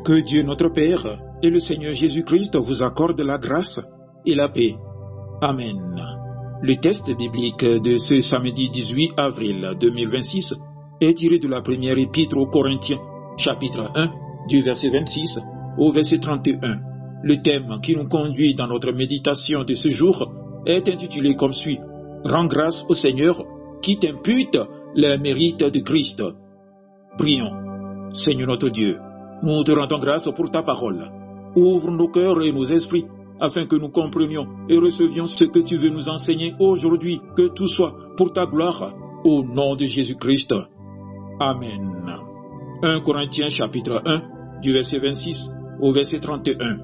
Que Dieu notre Père et le Seigneur Jésus-Christ vous accordent la grâce et la paix. Amen. Le texte biblique de ce samedi 18 avril 2026 est tiré de la première épître aux Corinthiens, chapitre 1, du verset 26 au verset 31. Le thème qui nous conduit dans notre méditation de ce jour est intitulé comme suit: Rends grâce au Seigneur qui t'impute les mérites de Christ. Prions. Seigneur notre Dieu, nous te rendons grâce pour ta parole. Ouvre nos cœurs et nos esprits afin que nous comprenions et recevions ce que tu veux nous enseigner aujourd'hui. Que tout soit pour ta gloire, au nom de Jésus-Christ. Amen. 1 Corinthiens chapitre 1, du verset 26 au verset 31.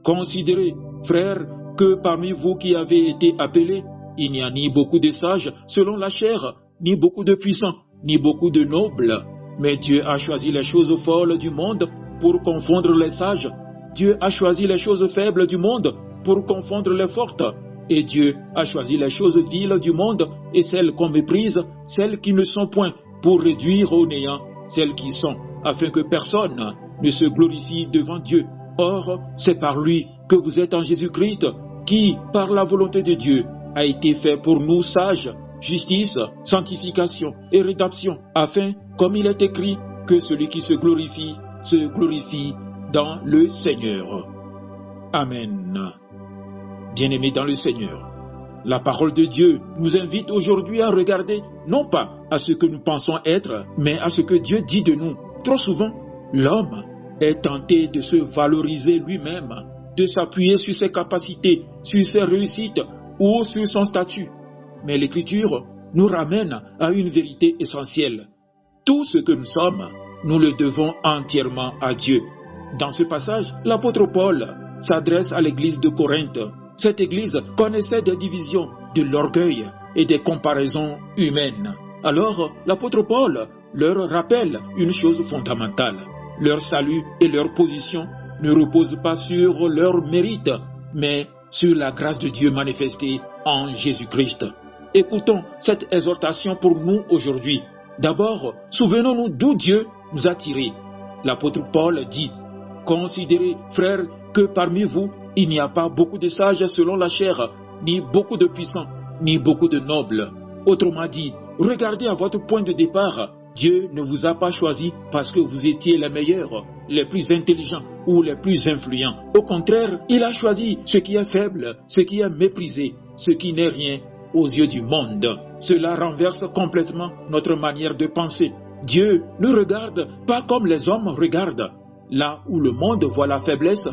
Considérez, frères, que parmi vous qui avez été appelés, il n'y a ni beaucoup de sages selon la chair, ni beaucoup de puissants, ni beaucoup de nobles. Mais Dieu a choisi les choses folles du monde pour confondre les sages. Dieu a choisi les choses faibles du monde pour confondre les fortes. Et Dieu a choisi les choses viles du monde et celles qu'on méprise, celles qui ne sont point, pour réduire au néant celles qui sont, afin que personne ne se glorifie devant Dieu. Or, c'est par lui que vous êtes en Jésus-Christ, qui, par la volonté de Dieu, a été fait pour nous sages, justice, sanctification et rédemption, afin, comme il est écrit, que celui qui se glorifie dans le Seigneur. Amen. Bien-aimés dans le Seigneur, la parole de Dieu nous invite aujourd'hui à regarder non pas à ce que nous pensons être, mais à ce que Dieu dit de nous. Trop souvent, l'homme est tenté de se valoriser lui-même, de s'appuyer sur ses capacités, sur ses réussites ou sur son statut. Mais l'Écriture nous ramène à une vérité essentielle. Tout ce que nous sommes, nous le devons entièrement à Dieu. Dans ce passage, l'apôtre Paul s'adresse à l'église de Corinthe. Cette église connaissait des divisions, de l'orgueil et des comparaisons humaines. Alors, l'apôtre Paul leur rappelle une chose fondamentale. Leur salut et leur position ne reposent pas sur leur mérite, mais sur la grâce de Dieu manifestée en Jésus-Christ. Écoutons cette exhortation pour nous aujourd'hui. D'abord, souvenons-nous d'où Dieu nous a tirés. L'apôtre Paul dit: Considérez, frères, que parmi vous, il n'y a pas beaucoup de sages selon la chair, ni beaucoup de puissants, ni beaucoup de nobles. Autrement dit, regardez à votre point de départ. Dieu ne vous a pas choisi parce que vous étiez les meilleurs, les plus intelligents ou les plus influents. Au contraire, il a choisi ce qui est faible, ce qui est méprisé, ce qui n'est rien aux yeux du monde. Cela renverse complètement notre manière de penser. Dieu ne regarde pas comme les hommes regardent. Là où le monde voit la faiblesse,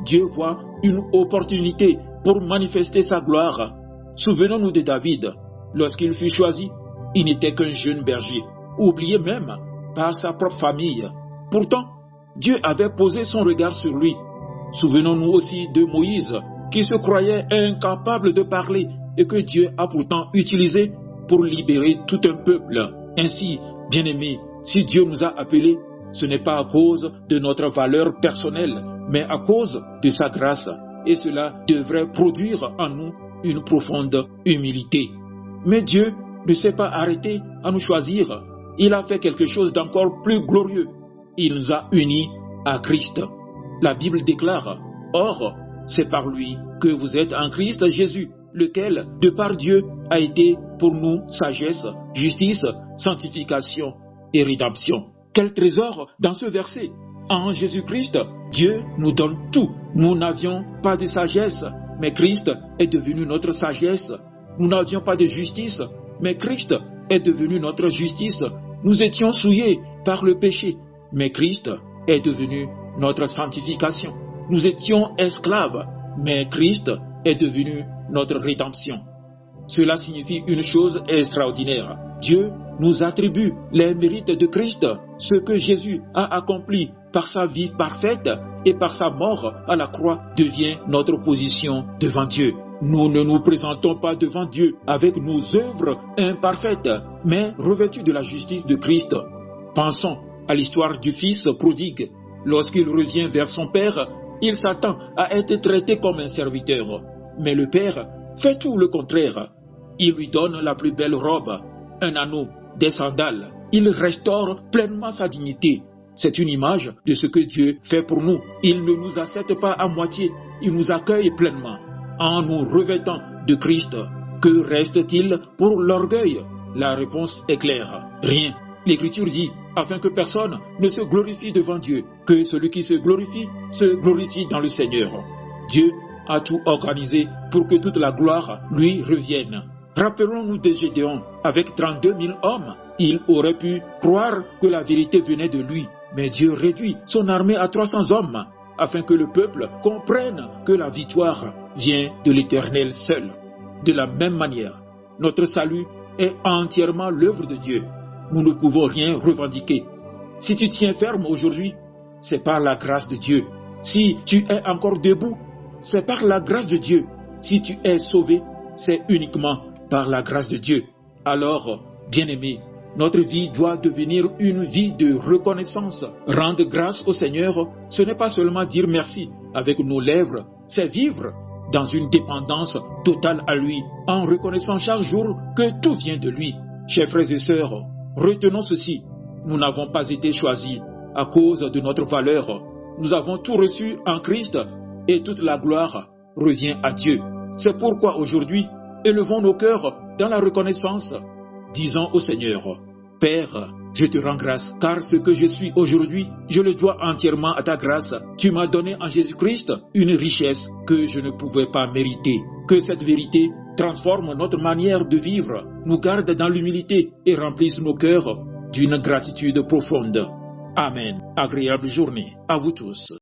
Dieu voit une opportunité pour manifester sa gloire. Souvenons-nous de David. Lorsqu'il fut choisi, il n'était qu'un jeune berger, oublié même par sa propre famille. Pourtant, Dieu avait posé son regard sur lui. Souvenons-nous aussi de Moïse, qui se croyait incapable de parler et que Dieu a pourtant utilisé pour libérer tout un peuple. Ainsi, bien-aimés, si Dieu nous a appelés, ce n'est pas à cause de notre valeur personnelle, mais à cause de sa grâce. Et cela devrait produire en nous une profonde humilité. Mais Dieu ne s'est pas arrêté à nous choisir. Il a fait quelque chose d'encore plus glorieux. Il nous a unis à Christ. La Bible déclare: Or, c'est par lui que vous êtes en Christ Jésus, lequel, de par Dieu, a été pour nous sagesse, justice, sanctification et rédemption. Quel trésor dans ce verset! En Jésus-Christ, Dieu nous donne tout. Nous n'avions pas de sagesse, mais Christ est devenu notre sagesse. Nous n'avions pas de justice, mais Christ est devenu notre justice. Nous étions souillés par le péché, mais Christ est devenu notre sanctification. Nous étions esclaves, mais Christ est devenu notre rédemption. Cela signifie une chose extraordinaire. Dieu nous attribue les mérites de Christ, ce que Jésus a accompli par sa vie parfaite et par sa mort à la croix devient notre position devant Dieu. Nous ne nous présentons pas devant Dieu avec nos œuvres imparfaites, mais revêtus de la justice de Christ. Pensons à l'histoire du fils prodigue. Lorsqu'il revient vers son père, il s'attend à être traité comme un serviteur. Mais le père fait tout le contraire. Il lui donne la plus belle robe, un anneau, des sandales. Il restaure pleinement sa dignité. C'est une image de ce que Dieu fait pour nous. Il ne nous accepte pas à moitié, il nous accueille pleinement. En nous revêtant de Christ, que reste-t-il pour l'orgueil? La réponse est claire, rien. L'Écriture dit, afin que personne ne se glorifie devant Dieu, que celui qui se glorifie dans le Seigneur. Dieu a tout organisé pour que toute la gloire lui revienne. Rappelons-nous de Gédéon, avec 32 000 hommes, il aurait pu croire que la vérité venait de lui, mais Dieu réduit son armée à 300 hommes, afin que le peuple comprenne que la victoire vient de l'Éternel seul. De la même manière, notre salut est entièrement l'œuvre de Dieu. Nous ne pouvons rien revendiquer. Si tu tiens ferme aujourd'hui, c'est par la grâce de Dieu. Si tu es encore debout, c'est par la grâce de Dieu. Si tu es sauvé, c'est uniquement par la grâce de Dieu. Alors, bien-aimés, notre vie doit devenir une vie de reconnaissance. Rendre grâce au Seigneur, ce n'est pas seulement dire merci avec nos lèvres, c'est vivre dans une dépendance totale à lui, en reconnaissant chaque jour que tout vient de lui. Chers frères et sœurs, retenons ceci, nous n'avons pas été choisis à cause de notre valeur. Nous avons tout reçu en Christ et toute la gloire revient à Dieu. C'est pourquoi aujourd'hui, élevons nos cœurs dans la reconnaissance. Disons au Seigneur, Père, je te rends grâce, car ce que je suis aujourd'hui, je le dois entièrement à ta grâce. Tu m'as donné en Jésus-Christ une richesse que je ne pouvais pas mériter. Que cette vérité transforme notre manière de vivre, nous garde dans l'humilité et remplisse nos cœurs d'une gratitude profonde. Amen. Agréable journée à vous tous.